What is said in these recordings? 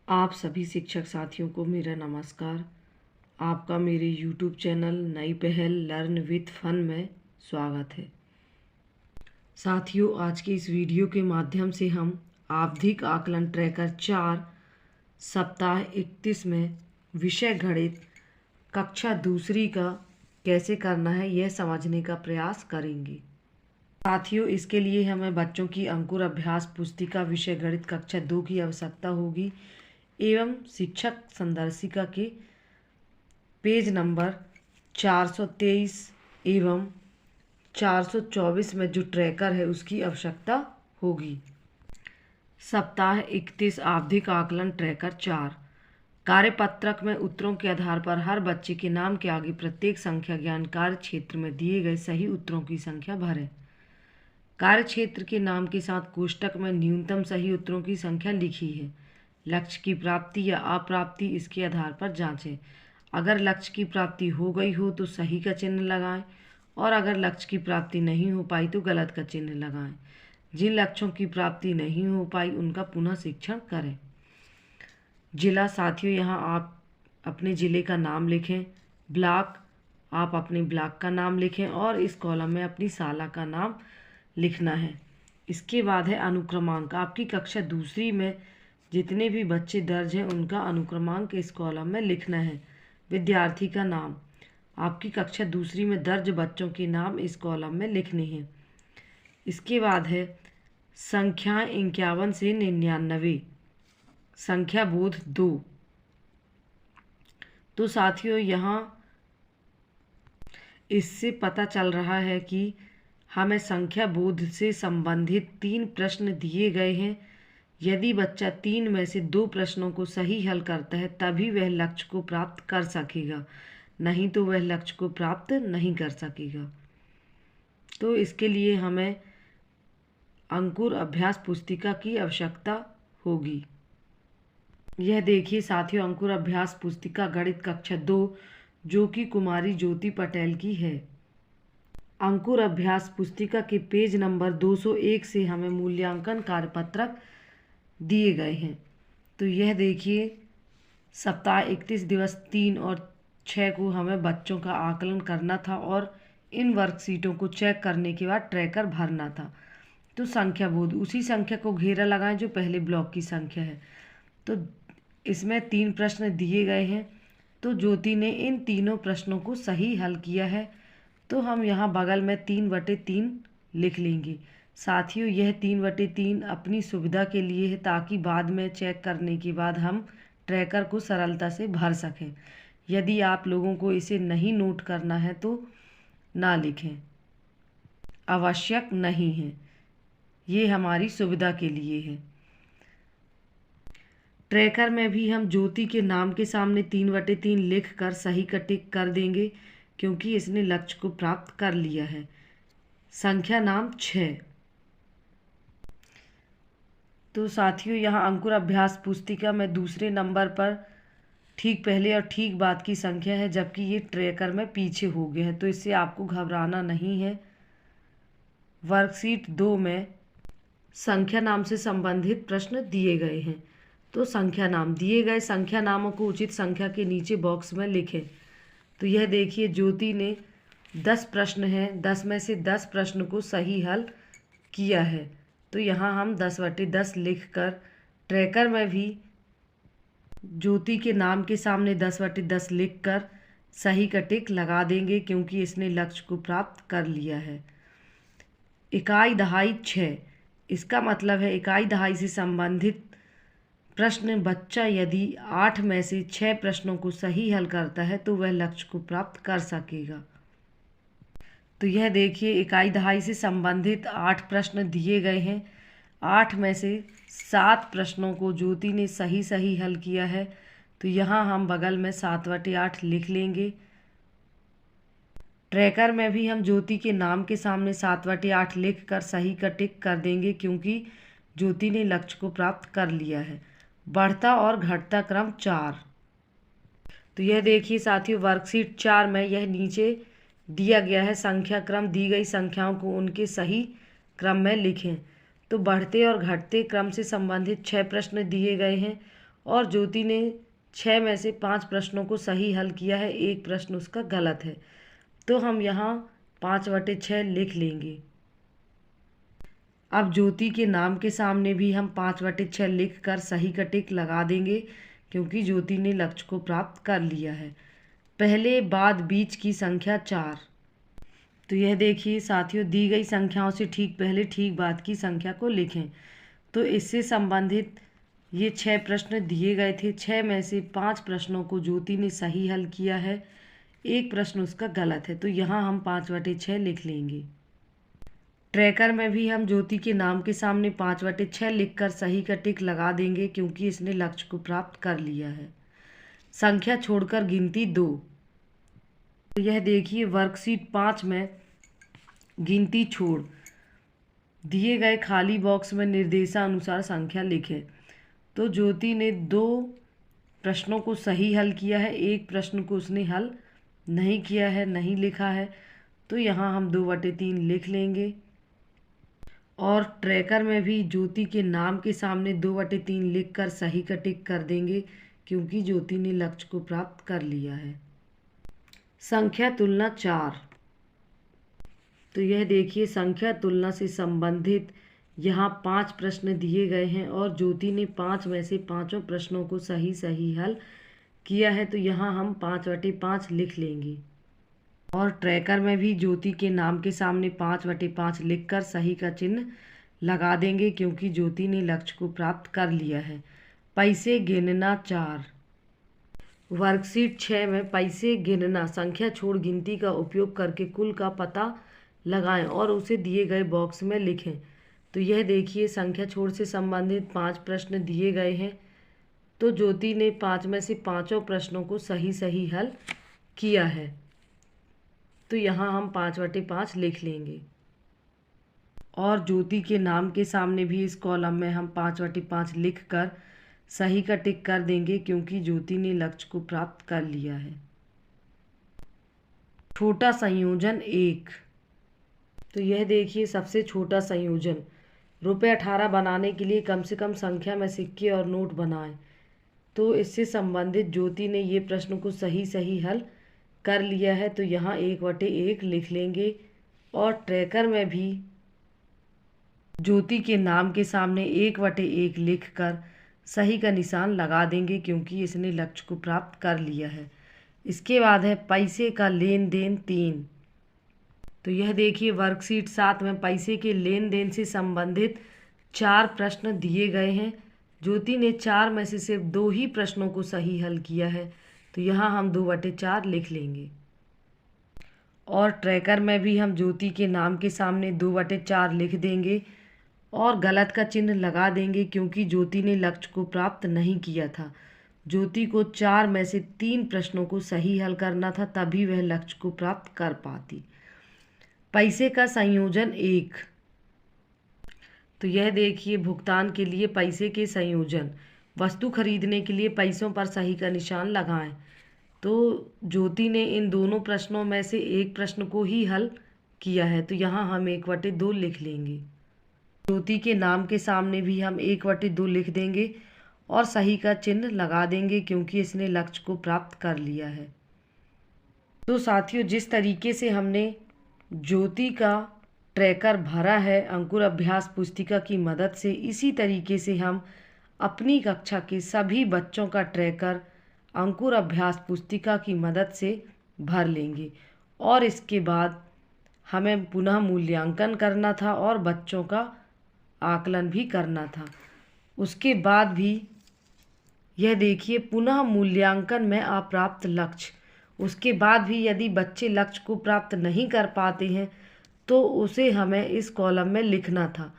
आप सभी शिक्षक साथियों को मेरा नमस्कार। आपका मेरे YouTube चैनल नई पहल लर्न विथ फन में स्वागत है। साथियों, आज के इस वीडियो के माध्यम से हम आवधिक आकलन ट्रैकर 4 सप्ताह 31 में विषय गणित कक्षा दूसरी का कैसे करना है यह समझने का प्रयास करेंगे। साथियों, इसके लिए हमें बच्चों की अंकुर अभ्यास पुस्तिका विषय गणित कक्षा 2 की आवश्यकता होगी एवं शिक्षक संदर्शिका के पेज नंबर 423 एवं 424 में जो ट्रैकर है उसकी आवश्यकता होगी। सप्ताह 31 आवधिक आकलन ट्रैकर 4 कार्यपत्रक में उत्तरों के आधार पर हर बच्चे के नाम के आगे प्रत्येक संख्या ज्ञान कार्य क्षेत्र में दिए गए सही उत्तरों की संख्या भरें। कार्य क्षेत्र के नाम के साथ कोष्टक में न्यूनतम सही उत्तरों की संख्या लिखी है। लक्ष्य की प्राप्ति या अप्राप्ति इसके आधार पर जांचें। अगर लक्ष्य की प्राप्ति हो गई हो तो सही का चिन्ह लगाएं और अगर लक्ष्य की प्राप्ति नहीं हो पाई तो गलत का चिन्ह लगाएं। जिन लक्ष्यों की प्राप्ति नहीं हो पाई उनका पुनः शिक्षण करें। जिला, साथियों यहाँ आप अपने ज़िले का नाम लिखें। ब्लॉक, आप अपने ब्लॉक का नाम लिखें और इस कॉलम में अपनी शाला का नाम लिखना है। इसके बाद है अनुक्रमांक। आपकी कक्षा दूसरी में जितने भी बच्चे दर्ज हैं उनका अनुक्रमांक इस कॉलम में लिखना है। विद्यार्थी का नाम, आपकी कक्षा दूसरी में दर्ज बच्चों के नाम इस कॉलम में लिखने हैं। इसके बाद है संख्याएं 51 से 99, संख्या बोध 2। तो साथियों यहाँ इससे पता चल रहा है कि हमें संख्या बोध से संबंधित 3 प्रश्न दिए गए हैं। यदि बच्चा 3 में से 2 प्रश्नों को सही हल करता है तभी वह लक्ष्य को प्राप्त कर सकेगा, नहीं तो वह लक्ष्य को प्राप्त नहीं कर सकेगा। तो इसके लिए हमें अंकुर अभ्यास पुस्तिका की आवश्यकता होगी। यह देखिए साथियों, अंकुर अभ्यास पुस्तिका गणित कक्षा 2 जो कि कुमारी ज्योति पटेल की है। अंकुर अभ्यास पुस्तिका के पेज नंबर 201 से हमें मूल्यांकन कार्यपत्रक दिए गए हैं। तो यह देखिए, सप्ताह 31 दिवस 3 और 6 को हमें बच्चों का आकलन करना था और इन वर्कशीटों को चेक करने के बाद ट्रैकर भरना था। तो संख्या बोध, उसी संख्या को घेरा लगाएं जो पहले ब्लॉक की संख्या है। तो इसमें 3 प्रश्न दिए गए हैं। तो ज्योति ने इन तीनों प्रश्नों को सही हल किया है। तो हम यहाँ बगल में 3/3 लिख लेंगे। साथियों, यह 3/3 अपनी सुविधा के लिए है ताकि बाद में चेक करने के बाद हम ट्रैकर को सरलता से भर सकें। यदि आप लोगों को इसे नहीं नोट करना है तो ना लिखें, आवश्यक नहीं है, ये हमारी सुविधा के लिए है। ट्रैकर में भी हम ज्योति के नाम के सामने 3/3 लिख कर सही का टिक कर देंगे क्योंकि इसने लक्ष्य को प्राप्त कर लिया है। संख्या नाम 6। तो साथियों, यहाँ अंकुर अभ्यास पुस्तिका में दूसरे नंबर पर ठीक पहले और ठीक बाद की संख्या है, जबकि ये ट्रैकर में पीछे हो गया है। तो इससे आपको घबराना नहीं है। वर्कशीट 2 में संख्या नाम से संबंधित प्रश्न दिए गए हैं। तो संख्या नाम दिए गए संख्या नामों को उचित संख्या के नीचे बॉक्स में लिखें। तो यह देखिए, ज्योति ने 10 प्रश्न हैं, 10 में से 10 प्रश्न को सही हल किया है। तो यहाँ हम 10/10 लिख कर ट्रैकर में भी ज्योति के नाम के सामने 10/10 लिख कर सही का टिक लगा देंगे क्योंकि इसने लक्ष्य को प्राप्त कर लिया है। इकाई दहाई 6, इसका मतलब है इकाई दहाई से संबंधित प्रश्न बच्चा यदि 8 में से 6 प्रश्नों को सही हल करता है तो वह लक्ष्य को प्राप्त कर सकेगा। तो यह देखिए, इकाई दहाई से संबंधित 8 प्रश्न दिए गए हैं। 8 में से 7 प्रश्नों को ज्योति ने सही हल किया है। तो यहाँ हम बगल में 7/8 लिख लेंगे। ट्रैकर में भी हम ज्योति के नाम के सामने 7/8 लिख कर सही का टिक कर देंगे क्योंकि ज्योति ने लक्ष्य को प्राप्त कर लिया है। बढ़ता और घटता क्रम 4। तो यह देखिए साथियों, वर्कशीट 4 में यह नीचे दिया गया है संख्या क्रम। दी गई संख्याओं को उनके सही क्रम में लिखें। तो बढ़ते और घटते क्रम से संबंधित 6 प्रश्न दिए गए हैं और ज्योति ने 6 में से 5 प्रश्नों को सही हल किया है, एक प्रश्न उसका गलत है। तो हम यहाँ 5/6 लिख लेंगे। अब ज्योति के नाम के सामने भी हम 5/6 लिख कर सही का टिक लगा देंगे, क्योंकि ज्योति ने लक्ष्य को प्राप्त कर लिया है। पहले बाद बीच की संख्या 4। तो यह देखिए साथियों, दी गई संख्याओं से ठीक पहले ठीक बाद की संख्या को लिखें। तो इससे संबंधित ये 6 प्रश्न दिए गए थे। 6 में से 5 प्रश्नों को ज्योति ने सही हल किया है, एक प्रश्न उसका गलत है। तो यहाँ हम 5/6 लिख लेंगे। ट्रैकर में भी हम ज्योति के नाम के सामने 5/6 लिखकर सही का टिक लगा देंगे, क्योंकि इसने लक्ष्य को प्राप्त कर लिया है। संख्या छोड़कर गिनती 2। तो यह देखिए वर्कशीट 5 में गिनती छोड़ दिए गए खाली बॉक्स में निर्देशानुसार संख्या लिखें। तो ज्योति ने 2 प्रश्नों को सही हल किया है, एक प्रश्न को उसने हल नहीं किया है, नहीं लिखा है। तो यहाँ हम 2/3 लिख लेंगे। और ट्रैकर में भी ज्योति के नाम के सामने 2/3 लिखकर सही का टिक कर देंगे, क्योंकि ज्योति ने लक्ष्य को प्राप्त कर लिया है। संख्या तुलना 4। तो यह देखिए संख्या तुलना से संबंधित यहाँ 5 प्रश्न दिए गए हैं और ज्योति ने 5 में से 5 प्रश्नों को सही हल किया है। तो यहाँ हम 5/5 लिख लेंगे। और ट्रैकर में भी ज्योति के नाम के सामने 5/5 लिखकर सही का चिन्ह लगा देंगे, क्योंकि ज्योति ने लक्ष्य को प्राप्त कर लिया है। पैसे गिनना 4। वर्कशीट 6 में पैसे गिनना संख्या छोड़ गिनती का उपयोग करके कुल का पता लगाएं और उसे दिए गए बॉक्स में लिखें। तो यह देखिए संख्या छोड़ से संबंधित 5 प्रश्न दिए गए हैं। तो ज्योति ने 5 में से 5 प्रश्नों को सही हल किया है। तो यहाँ हम 5/5 लिख लेंगे। और ज्योति के नाम के सामने भी इस कॉलम में हम 5/5 लिख कर सही का टिक कर देंगे, क्योंकि ज्योति ने लक्ष्य को प्राप्त कर लिया है। छोटा संयोजन 1। तो यह देखिए सबसे छोटा संयोजन, ₹18 बनाने के लिए कम से कम संख्या में सिक्के और नोट बनाएं। तो इससे संबंधित ज्योति ने ये प्रश्न को सही हल कर लिया है। तो यहाँ 1/1 लिख लेंगे। और ट्रैकर में भी ज्योति के नाम के सामने 1/1 लिखकर सही का निशान लगा देंगे, क्योंकि इसने लक्ष्य को प्राप्त कर लिया है। इसके बाद है पैसे का लेन देन 3। तो यह देखिए वर्कशीट 7 में पैसे के लेन देन से संबंधित 4 प्रश्न दिए गए हैं। ज्योति ने 4 में से सिर्फ 2 ही प्रश्नों को सही हल किया है। तो यहाँ हम 2/4 लिख लेंगे। और ट्रैकर में भी हम ज्योति के नाम के सामने 2/4 लिख देंगे और गलत का चिन्ह लगा देंगे, क्योंकि ज्योति ने लक्ष्य को प्राप्त नहीं किया था। ज्योति को 4 में से 3 प्रश्नों को सही हल करना था, तभी वह लक्ष्य को प्राप्त कर पाती। पैसे का संयोजन 1। तो यह देखिए भुगतान के लिए पैसे के संयोजन, वस्तु खरीदने के लिए पैसों पर सही का निशान लगाएं। तो ज्योति ने इन दोनों प्रश्नों में से एक प्रश्न को ही हल किया है। तो यहाँ हम 1/2 लिख लेंगे। ज्योति के नाम के सामने भी हम 1/2 लिख देंगे और सही का चिन्ह लगा देंगे, क्योंकि इसने लक्ष्य को प्राप्त कर लिया है। तो साथियों, जिस तरीके से हमने ज्योति का ट्रैकर भरा है अंकुर अभ्यास पुस्तिका की मदद से, इसी तरीके से हम अपनी कक्षा के सभी बच्चों का ट्रैकर अंकुर अभ्यास पुस्तिका की मदद से भर लेंगे। और इसके बाद हमें पुनः मूल्यांकन करना था और बच्चों का आकलन भी करना था। उसके बाद भी यह देखिए पुनः मूल्यांकन में अप्राप्त लक्ष्य, उसके बाद भी यदि बच्चे लक्ष्य को प्राप्त नहीं कर पाते हैं तो उसे हमें इस कॉलम में लिखना था।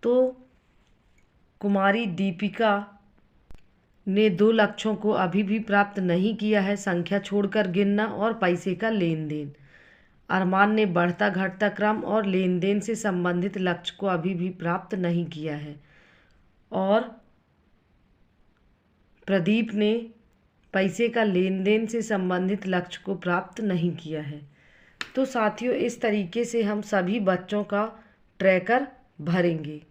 तो कुमारी दीपिका ने 2 लक्ष्यों को अभी भी प्राप्त नहीं किया है, संख्या छोड़कर गिनना और पैसे का लेन देन। अरमान ने बढ़ता घटता क्रम और लेन देन से संबंधित लक्ष्य को अभी भी प्राप्त नहीं किया है। और प्रदीप ने पैसे का लेन देन से संबंधित लक्ष्य को प्राप्त नहीं किया है। तो साथियों, इस तरीके से हम सभी बच्चों का ट्रैकर भरेंगे।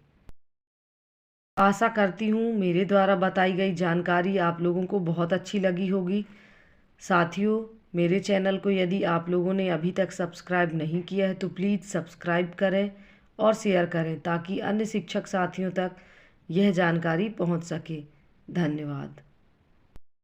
आशा करती हूँ मेरे द्वारा बताई गई जानकारी आप लोगों को बहुत अच्छी लगी होगी। साथियों, मेरे चैनल को यदि आप लोगों ने अभी तक सब्सक्राइब नहीं किया है तो प्लीज़ सब्सक्राइब करें और शेयर करें ताकि अन्य शिक्षक साथियों तक यह जानकारी पहुंच सके। धन्यवाद।